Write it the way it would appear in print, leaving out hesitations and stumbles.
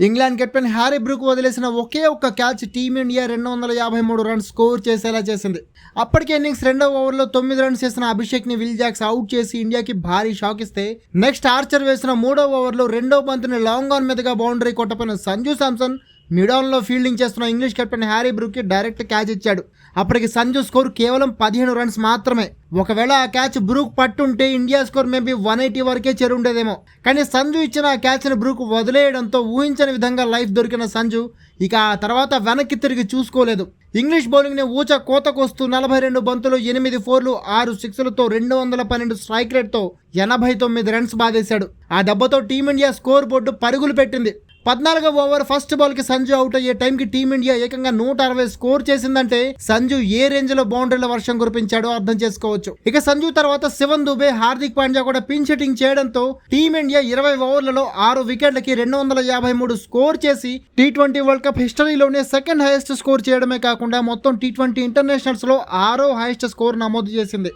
England captain Harry Brook వదిలేసిన ఒకే ఒక్క catch team India 253 runs score చేసేలా చేసింది. అప్పటికే ఇన్నింగ్స్ రెండవ ఓవర్లో 9 రన్స్ చేసిన అభిషేక్ని విల్ జాక్స్ అవుట్ చేసి ఇండియాకి భారీ షాక్ ఇస్తే, నెక్స్ట్ ఆర్చర్ వేసిన మూడవ ఓవర్లో రెండో బంతిని లాంగ్ ఆన్ మీదుగా బౌండరీ కొట్టపోయిన సంజు శాంసన్ మిడ్ ఆన్లో ఫీల్డింగ్ చేస్తున్న ఇంగ్లీష్ కెప్టెన్ హ్యారీ బ్రూక్కి డైరెక్ట్ క్యాచ్ ఇచ్చాడు. అప్పటికి సంజు స్కోర్ కేవలం 15 రన్స్ మాత్రమే. ఒకవేళ ఆ క్యాచ్ బ్రూక్ పట్టుంటే ఇండియా స్కోర్ మేబీ 180 వరకే చేరుండేదేమో. కానీ సంజు ఇచ్చిన ఆ క్యాచ్ని బ్రూక్ వదిలేయడంతో ఊహించని విధంగా లైఫ్ దొరికిన సంజు ఇక ఆ తర్వాత వెనక్కి తిరిగి చూసుకోలేదు. ఇంగ్లీష్ బౌలింగ్ని ఊచ కోతకొస్తూ 42 బంతులు 8 ఫోర్లు 6 సిక్స్లతో 212 స్ట్రైక్ రేట్తో 89 రన్స్ బాధేశాడు. ఆ దెబ్బతో టీమిండియా స్కోర్ బోర్డు పరుగులు పెట్టింది. 14వ ఓవర్ ఫస్ట్ బాల్కి సంజు అవుట్ అయ్యే టైంకి టీమిండియా ఏకంగా 160 స్కోర్ చేసిందంటే సంజు ఏ రేంజ్లో బౌండరీల వర్షం కురిపించాడో అర్థం చేసుకోవచ్చు. ఇక సంజు తర్వాత శివన్ దుబే, హార్దిక్ పాండ్యా కూడా పిన్ షిట్టింగ్ చేయడంతో టీమిండియా 20 ఓవర్లలో 6 వికెట్లకి 253 స్కోర్ చేసి టీ20 వరల్డ్ కప్ హిస్టరీలోనే సెకండ్ హైయెస్ట్ స్కోర్ చేయడమే కాకుండా మొత్తం టీ20 ఇంటర్నేషనల్స్ లో 6వ హైయెస్ట్ స్కోర్ నమోదు చేసింది.